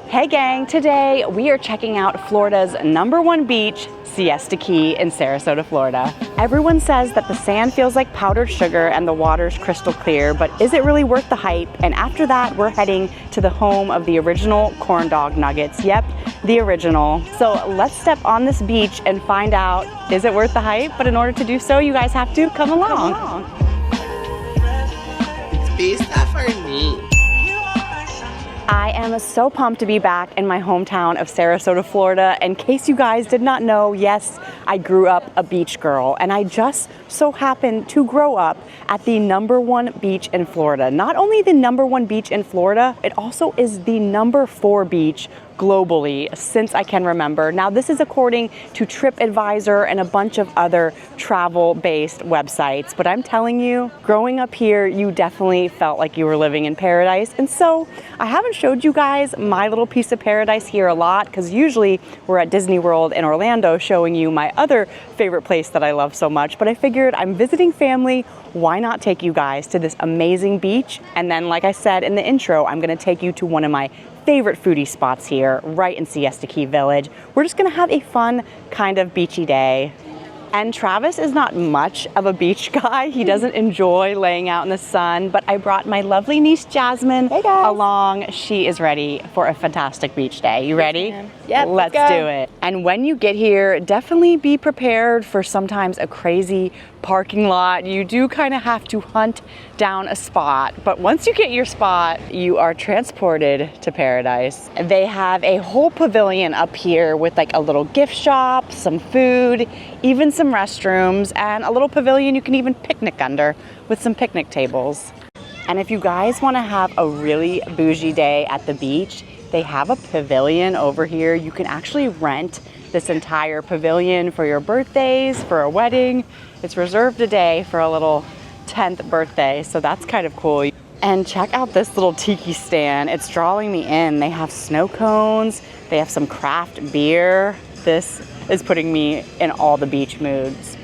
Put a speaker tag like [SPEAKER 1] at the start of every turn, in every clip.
[SPEAKER 1] Hey gang, today we are checking out Florida's #1 beach, Siesta Key in Sarasota, Florida. Everyone says that the sand feels like powdered sugar and the water's crystal clear, but is it really worth the hype? And after that, we're heading to the home of the original corn dog nuggets. Yep, the original. So let's step on this beach and find out, is it worth the hype? But in order to do so, you guys have to come along.
[SPEAKER 2] It's pizza for me.
[SPEAKER 1] I am so pumped to be back in my hometown of Sarasota, Florida. In case you guys did not know, yes, I grew up a beach girl, and I just so happened to grow up at the #1 beach in Florida. Not only the #1 beach in Florida, it also is the #4 beach globally since I can remember. Now, this is according to TripAdvisor and a bunch of other travel-based websites, but I'm telling you, growing up here, you definitely felt like you were living in paradise. And so I haven't showed you guys my little piece of paradise here a lot, because usually we're at Disney World in Orlando showing you my other favorite place that I love so much, but I figured I'm visiting family, why not take you guys to this amazing beach? And then, like I said in the intro, I'm gonna take you to one of my favorite foodie spots here, right in Siesta Key Village. We're just gonna have a fun kind of beachy day. And Travis is not much of a beach guy. He doesn't enjoy laying out in the sun, but I brought my lovely niece Jasmine along. She is ready for a fantastic beach day. You ready?
[SPEAKER 3] Yep,
[SPEAKER 1] let's do it. And when you get here, definitely be prepared for sometimes a crazy parking lot. You do kind of have to hunt down a spot, but once you get your spot, you are transported to paradise. They have a whole pavilion up here with like a little gift shop, some food, even some restrooms, and a little pavilion you can even picnic under with some picnic tables. And if you guys want to have a really bougie day at the beach, they have a pavilion over here. You can actually rent this entire pavilion for your birthdays, for a wedding. It's reserved a day for a little 10th birthday, so that's kind of cool. And check out this little tiki stand. It's drawing me in. They have snow cones, they have some craft beer. This is putting me in all the beach moods,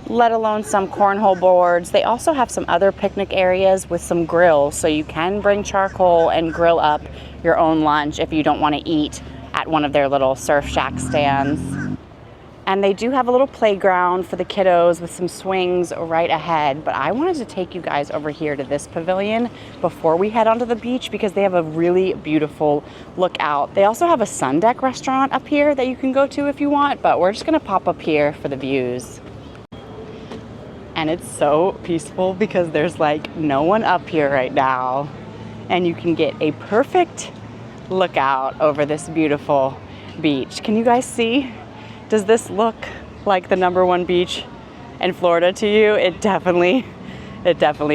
[SPEAKER 1] let alone some cornhole boards. They also have some other picnic areas with some grills, so you can bring charcoal and grill up your own lunch if you don't want to eat at one of their little surf shack stands. And they do have a little playground for the kiddos with some swings right ahead. But I wanted to take you guys over here to this pavilion before we head onto the beach, because they have a really beautiful lookout. They also have a sun deck restaurant up here that you can go to if you want, but we're just gonna pop up here for the views. And it's so peaceful because there's like no one up here right now. And you can get a perfect lookout over this beautiful beach. Can you guys see? Does this look like the #1 beach in Florida to you? It definitely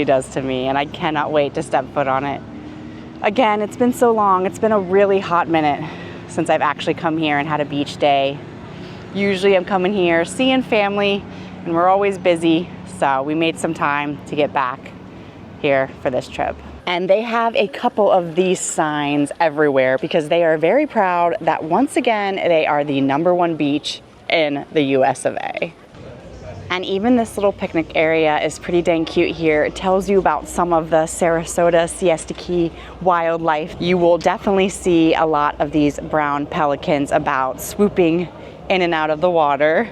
[SPEAKER 1] does to me, and I cannot wait to step foot on it. Again, it's been so long. It's been a really hot minute since I've actually come here and had a beach day. Usually I'm coming here, seeing family, and we're always busy, so we made some time to get back here for this trip. And they have a couple of these signs everywhere because they are very proud that once again, they are the #1 beach in the US of A. And even this little picnic area is pretty dang cute here. It tells you about some of the Sarasota Siesta Key wildlife. You will definitely see a lot of these brown pelicans about swooping in and out of the water.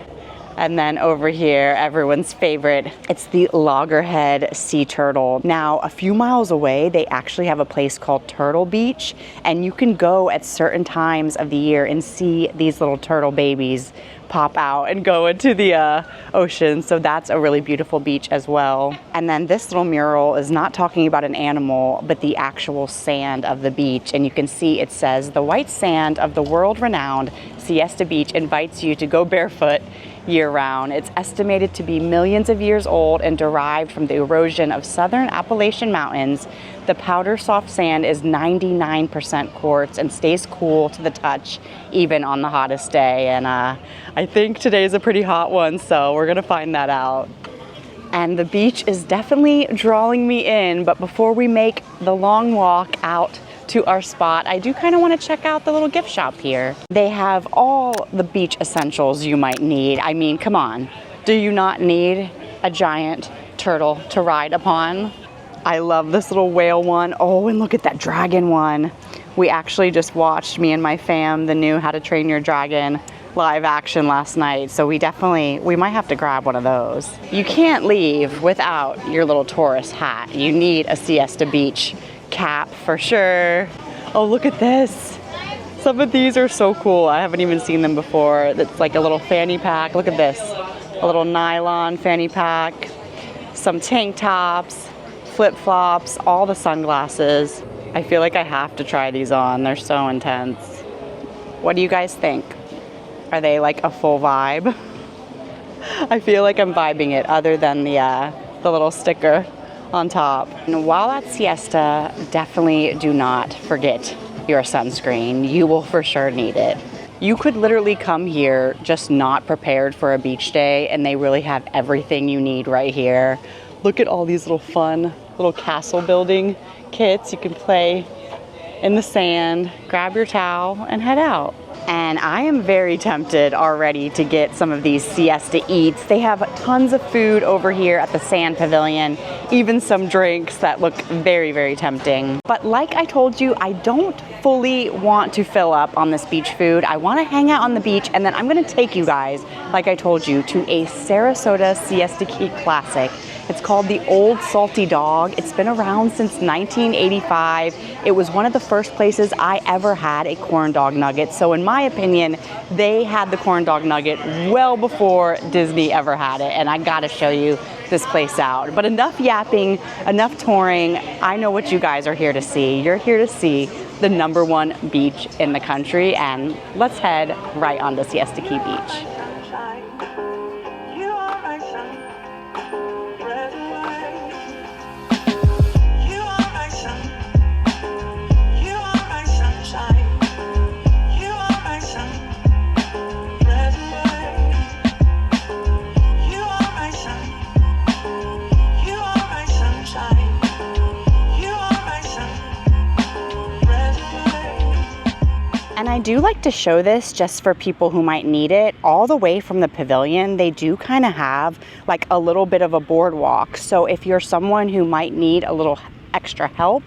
[SPEAKER 1] And then over here, everyone's favorite, it's the loggerhead sea turtle. Now, a few miles away, they actually have a place called Turtle Beach, and you can go at certain times of the year and see these little turtle babies pop out and go into the ocean. So that's a really beautiful beach as well. And then this little mural is not talking about an animal, but the actual sand of the beach. And you can see it says, "The white sand of the world-renowned Siesta Beach invites you to go barefoot year-round." It's estimated to be millions of years old and derived from the erosion of southern Appalachian mountains. The powder soft sand is 99% quartz and stays cool to the touch even on the hottest day. And I think today's a pretty hot one, so we're gonna find that out. And the beach is definitely drawing me in, but before we make the long walk out to our spot, I do kind of want to check out the little gift shop here. They have all the beach essentials you might need. I mean, come on. Do you not need a giant turtle to ride upon? I love this little whale one. Oh, and look at that dragon one. We actually just watched, me and my fam, the new How to Train Your Dragon live action last night, so we might have to grab one of those. You can't leave without your little tourist hat. You need a Siesta Beach cap for sure. Oh, look at this. Some of these are so cool. I haven't even seen them before. It's like a little fanny pack. Look at this. A little nylon fanny pack, some tank tops, flip-flops, all the sunglasses. I feel like I have to try these on. They're so intense. What do you guys think? Are they like a full vibe? I feel like I'm vibing it, other than the little sticker on top. And while at Siesta, definitely do not forget your sunscreen. You will for sure need it. You could literally come here just not prepared for a beach day, and they really have everything you need right here. Look at all these little fun little castle building kits. You can play in the sand, grab your towel, and head out. And I am very tempted already to get some of these Siesta Eats. They have tons of food over here at the Sand Pavilion, even some drinks that look very, very tempting. But like I told you, I don't fully want to fill up on this beach food. I want to hang out on the beach, and then I'm going to take you guys, like I told you, to a Sarasota Siesta Key classic. It's called the Old Salty Dog. It's been around since 1985. It was one of the first places I ever had a corn dog nugget. So in my opinion, they had the corn dog nugget well before Disney ever had it. And I gotta show you this place out. But enough yapping, enough touring. I know what you guys are here to see. You're here to see the #1 beach in the country. And let's head right on to Siesta Key Beach. And I do like to show this just for people who might need it. All the way from the pavilion, they do kind of have like a little bit of a boardwalk. So if you're someone who might need a little extra help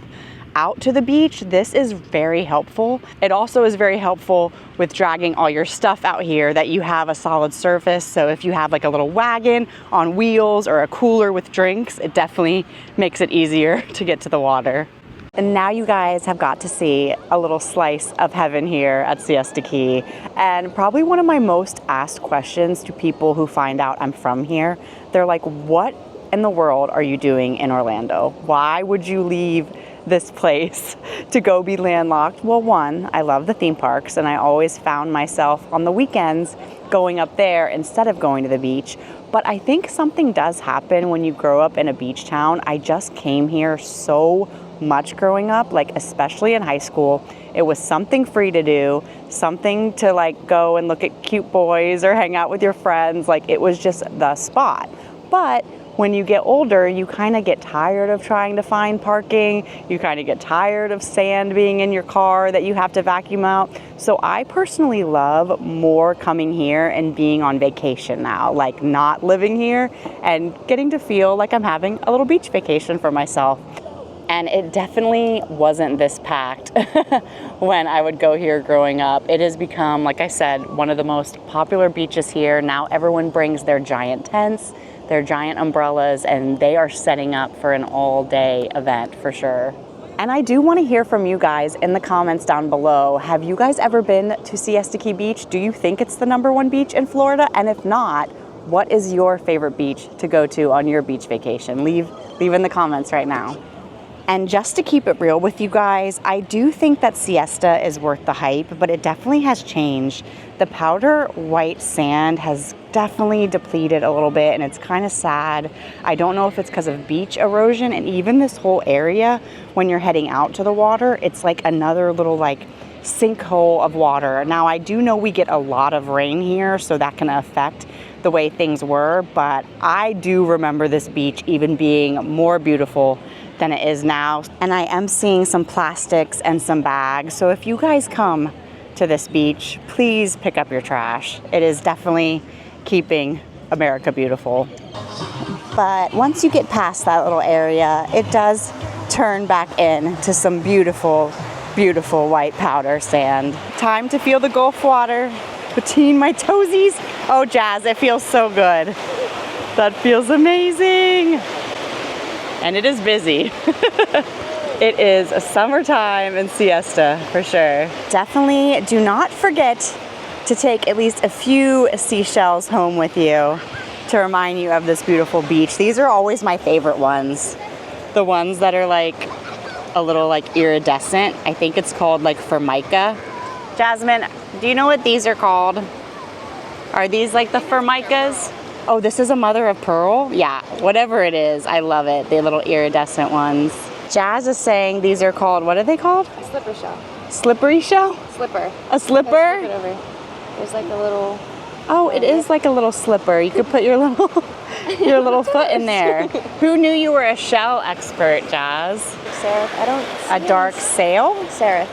[SPEAKER 1] out to the beach, this is very helpful. It also is very helpful with dragging all your stuff out here, that you have a solid surface. So if you have like a little wagon on wheels or a cooler with drinks, it definitely makes it easier to get to the water. And now you guys have got to see a little slice of heaven here at Siesta Key. And probably one of my most asked questions to people who find out I'm from here, they're like, what in the world are you doing in Orlando? Why would you leave this place to go be landlocked? Well, one, I love the theme parks, and I always found myself on the weekends going up there instead of going to the beach. But I think something does happen when you grow up in a beach town. I just came here so much growing up, like especially in high school. It was something free to do, something to like go and look at cute boys or hang out with your friends. Like it was just the spot. But when you get older, you kind of get tired of trying to find parking. You kind of get tired of sand being in your car that you have to vacuum out. So I personally love more coming here and being on vacation now, like not living here and getting to feel like I'm having a little beach vacation for myself. And it definitely wasn't this packed when I would go here growing up. It has become, like I said, one of the most popular beaches here. Now everyone brings their giant tents, their giant umbrellas, and they are setting up for an all-day event for sure. And I do want to hear from you guys in the comments down below. Have you guys ever been to Siesta Key Beach? Do you think it's the #1 beach in Florida? And if not, what is your favorite beach to go to on your beach vacation? Leave in the comments right now. And just to keep it real with you guys, I do think that Siesta is worth the hype, but it definitely has changed. The powder white sand has definitely depleted a little bit, and it's kind of sad. I don't know if it's because of beach erosion, and even this whole area, when you're heading out to the water, it's like another little like sinkhole of water. Now, I do know we get a lot of rain here, so that can affect the way things were, but I do remember this beach even being more beautiful than it is now. And I am seeing some plastics and some bags. So if you guys come to this beach, please pick up your trash. It is definitely keeping America beautiful. But once you get past that little area, it does turn back into some beautiful beautiful white powder sand. Time to feel the Gulf water between my toesies. Oh, Jazz, it feels so good. That feels amazing. And it is busy. It is a summertime in Siesta for sure. Definitely do not forget to take at least a few seashells home with you to remind you of this beautiful beach. These are always my favorite ones. The ones that are like a little like iridescent. I think it's called like formica. Jasmine, do you know what these are called? Are these like the formicas? Oh, this is a mother of pearl? Yeah, whatever it is, I love it. The little iridescent ones. Jazz is saying these are called, what are they called?
[SPEAKER 3] A slipper shell.
[SPEAKER 1] Slippery shell?
[SPEAKER 3] Slipper.
[SPEAKER 1] A slipper?
[SPEAKER 3] Look it over. There's like a little...
[SPEAKER 1] Oh, it is like a little slipper. You could put your little foot in there. Who knew you were a shell expert, Jazz?
[SPEAKER 3] Seraph. I don't...
[SPEAKER 1] A dark sail?
[SPEAKER 3] Seraph.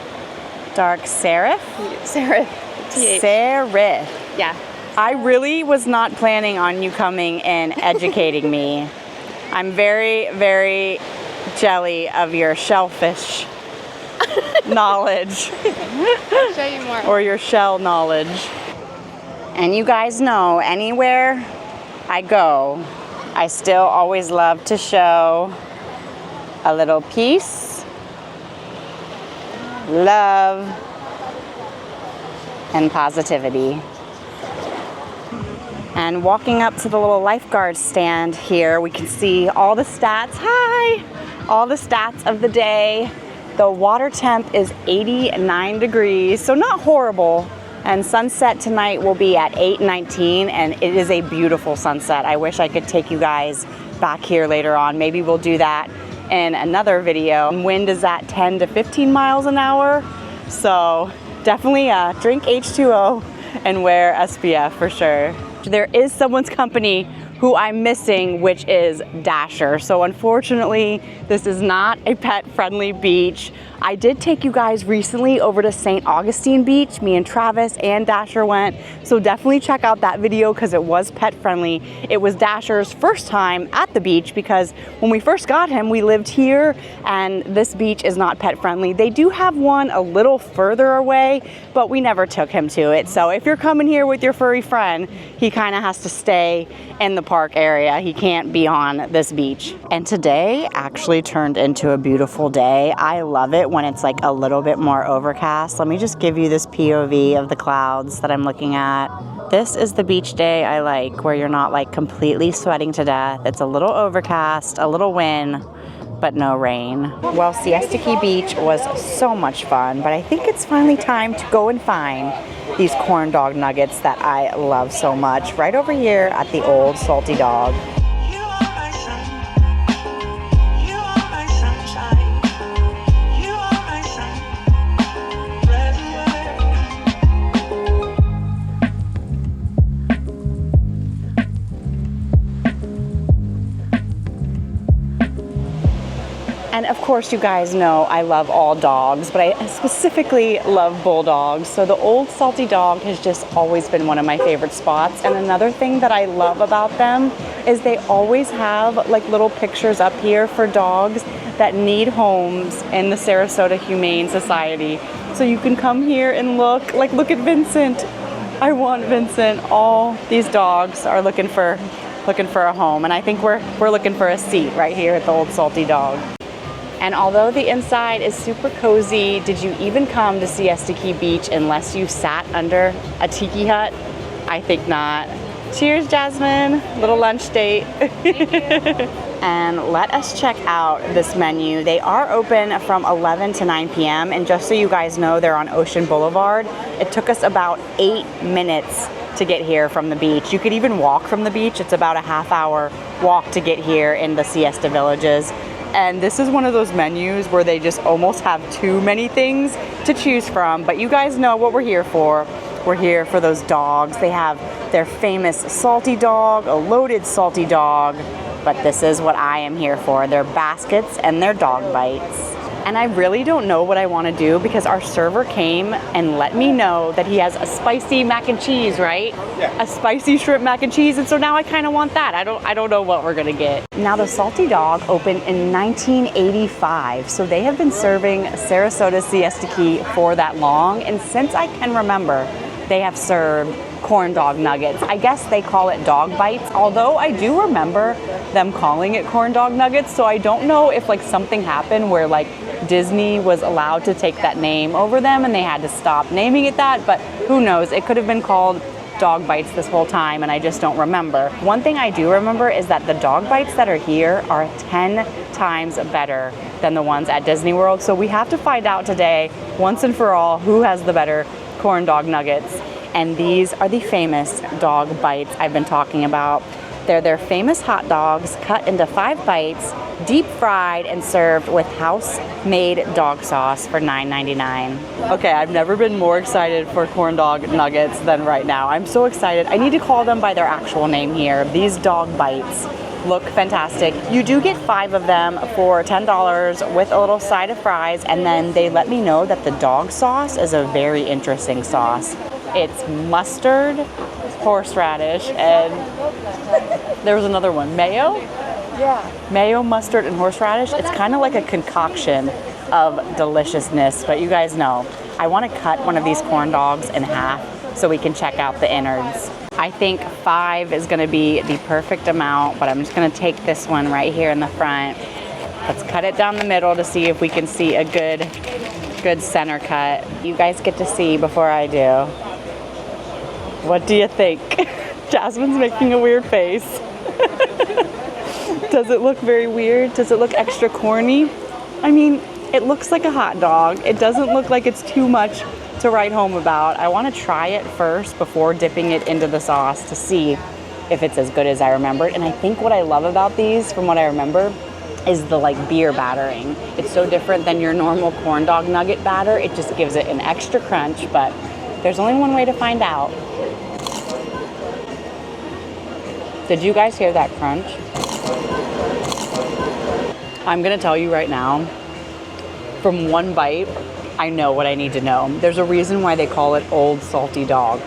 [SPEAKER 1] Dark serif?
[SPEAKER 3] Seraph.
[SPEAKER 1] Serif.
[SPEAKER 3] Yeah.
[SPEAKER 1] I really was not planning on you coming and educating me. I'm very, very jelly of your shellfish knowledge.
[SPEAKER 3] I'll show you more.
[SPEAKER 1] Or your shell knowledge. And you guys know, anywhere I go, I still always love to show a little peace, love, and positivity. And walking up to the little lifeguard stand here, we can see all the stats. Hi! All the stats of the day. The water temp is 89 degrees, so not horrible. And sunset tonight will be at 8:19, and it is a beautiful sunset. I wish I could take you guys back here later on. Maybe we'll do that in another video. Wind is at 10 to 15 miles an hour, so definitely drink H2O and wear SPF for sure. There is someone's company who I'm missing, which is Dasher. So unfortunately, this is not a pet-friendly beach. I did take you guys recently over to St. Augustine Beach. Me and Travis and Dasher went. So definitely check out that video because it was pet-friendly. It was Dasher's first time at the beach because when we first got him, we lived here and this beach is not pet-friendly. They do have one a little further away, but we never took him to it. So if you're coming here with your furry friend, he kind of has to stay in the park area. He can't be on this beach. And today actually turned into a beautiful day. I love it when it's like a little bit more overcast. Let me just give you this POV of the clouds that I'm looking at. This is the beach day I like, where you're not like completely sweating to death. It's a little overcast, a little wind, but no rain. Well, Siesta Key Beach was so much fun, but I think it's finally time to go and find these corn dog nuggets that I love so much right over here at the Old Salty Dog. And of course, you guys know I love all dogs, but I specifically love bulldogs. So the Old Salty Dog has just always been one of my favorite spots. And another thing that I love about them is they always have like little pictures up here for dogs that need homes in the Sarasota Humane Society. So you can come here and look at Vincent. I want Vincent. All these dogs are looking for a home. And I think we're looking for a seat right here at the Old Salty Dog. And although the inside is super cozy, did you even come to Siesta Key Beach unless you sat under a tiki hut? I think not. Cheers, Jasmine. Little lunch date. And let us check out this menu. They are open from 11 to 9 p.m. And just so you guys know, they're on Ocean Boulevard. It took us about 8 minutes to get here from the beach. You could even walk from the beach. It's about a half-hour walk to get here in the Siesta Villages. And this is one of those menus where they just almost have too many things to choose from. But you guys know what we're here for. We're here for those dogs. They have their famous salty dog, a loaded salty dog. But this is what I am here for, their baskets and their dog bites. And I really don't know what I want to do because our server came and let me know that he has a spicy mac and cheese, right?
[SPEAKER 4] Yeah.
[SPEAKER 1] A spicy shrimp mac and cheese, and so now I kind of want that. I don't know what we're gonna get. Now the Salty Dog opened in 1985, so they have been serving Sarasota Siesta Key for that long, and since I can remember, they have served corn dog nuggets. I guess they call it dog bites, although I do remember them calling it corn dog nuggets, so I don't know if like something happened where like Disney was allowed to take that name over them and they had to stop naming it that, but who knows, it could have been called dog bites this whole time and I just don't remember. One thing I do remember is that the dog bites that are here are 10 times better than the ones at Disney World, so we have to find out today, once and for all, who has the better corn dog nuggets. And these are the famous dog bites I've been talking about. They're their famous hot dogs cut into 5 bites, deep fried and served with house-made dog sauce for $9.99. Okay, I've never been more excited for corn dog nuggets than right now. I'm so excited. I need to call them by their actual name here. These dog bites look fantastic. You do get 5 of them for $10 with a little side of fries, and then they let me know that the dog sauce is a very interesting sauce. It's mustard, horseradish, and there was another one, mayo?
[SPEAKER 3] Yeah.
[SPEAKER 1] Mayo, mustard, and horseradish. It's kind of like a concoction of deliciousness, but you guys know, I want to cut one of these corn dogs in half so we can check out the innards. I think 5 is going to be the perfect amount, but I'm just going to take this one right here in the front. Let's cut it down the middle to see if we can see a good center cut. You guys get to see before I do. What do you think? Jasmine's making a weird face. Does it look very weird? Does it look extra corny? I mean, it looks like a hot dog. It doesn't look like it's too much to write home about. I want to try it first before dipping it into the sauce to see if it's as good as I remembered. And I think what I love about these, from what I remember, is the like beer battering. It's so different than your normal corn dog nugget batter. It just gives it an extra crunch, but there's only one way to find out. Did you guys hear that crunch? I'm gonna tell you right now, from one bite, I know what I need to know. There's a reason why they call it Old Salty Dog.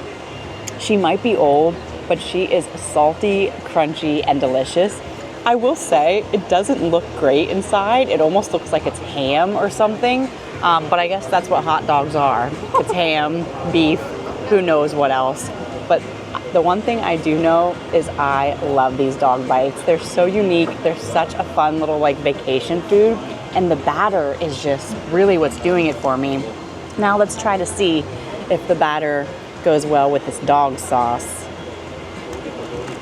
[SPEAKER 1] She might be old, but she is salty, crunchy, and delicious. I will say, it doesn't look great inside. It almost looks like it's ham or something, but I guess that's what hot dogs are. It's ham, beef, who knows what else. But the one thing I do know is I love these dog bites. They're so unique. They're such a fun little like vacation food. And the batter is just really what's doing it for me. Now let's try to see if the batter goes well with this dog sauce.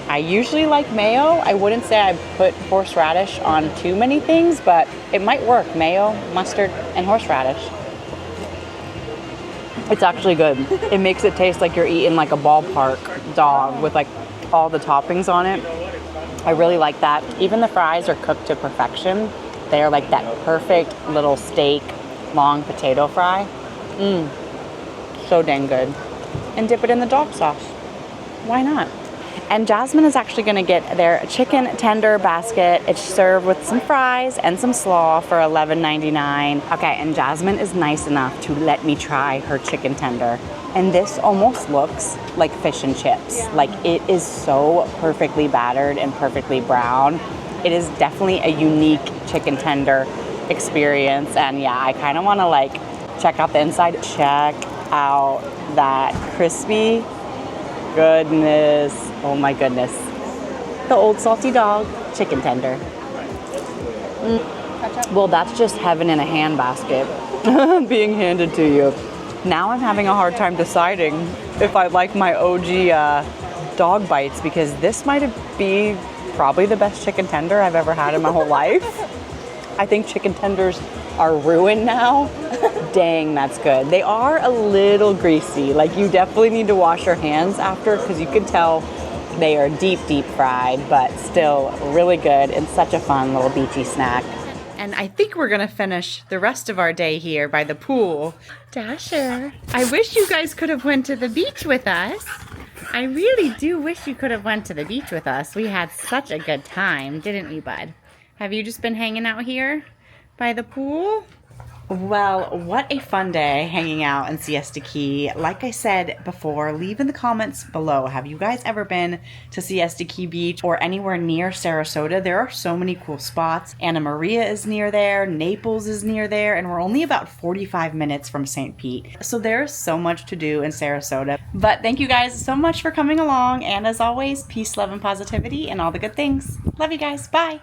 [SPEAKER 1] I usually like mayo. I wouldn't say I put horseradish on too many things, but it might work. Mayo, mustard, and horseradish. It's actually good. It makes it taste like you're eating like a ballpark dog with like all the toppings on it. I really like that. Even the fries are cooked to perfection. They are like that perfect little steak, long potato fry. So dang good. And dip it in the dog sauce. Why not? And Jasmine is actually gonna get their chicken tender basket. It's served with some fries and some slaw for $11.99. Okay, and Jasmine is nice enough to let me try her chicken tender. And this almost looks like fish and chips. Like it is so perfectly battered and perfectly brown. It is definitely a unique chicken tender experience. And yeah, I kind of wanna like check out the inside. Check out that crispy goodness. Oh my goodness. The Old Salty Dog chicken tender. Well, that's just heaven in a handbasket being handed to you. Now I'm having a hard time deciding if I like my OG dog bites, because this might be probably the best chicken tender I've ever had in my whole life. I think chicken tenders are ruined now. Dang, that's good. They are a little greasy. Like you definitely need to wash your hands after, because you can tell they are deep fried, but still really good and such a fun little beachy snack. And I think we're gonna finish the rest of our day here by the pool. Dasher, I wish you guys could have went to the beach with us. I really do wish you could have went to the beach with us. We had such a good time, didn't we, bud? Have you just been hanging out here by the pool? Well, what a fun day hanging out in Siesta Key. Like I said before, leave in the comments below. Have you guys ever been to Siesta Key Beach or anywhere near Sarasota? There are so many cool spots. Anna Maria is near there, Naples is near there, and we're only about 45 minutes from St. Pete. So there's so much to do in Sarasota. But thank you guys so much for coming along. And as always, peace, love, and positivity and all the good things. Love you guys. Bye.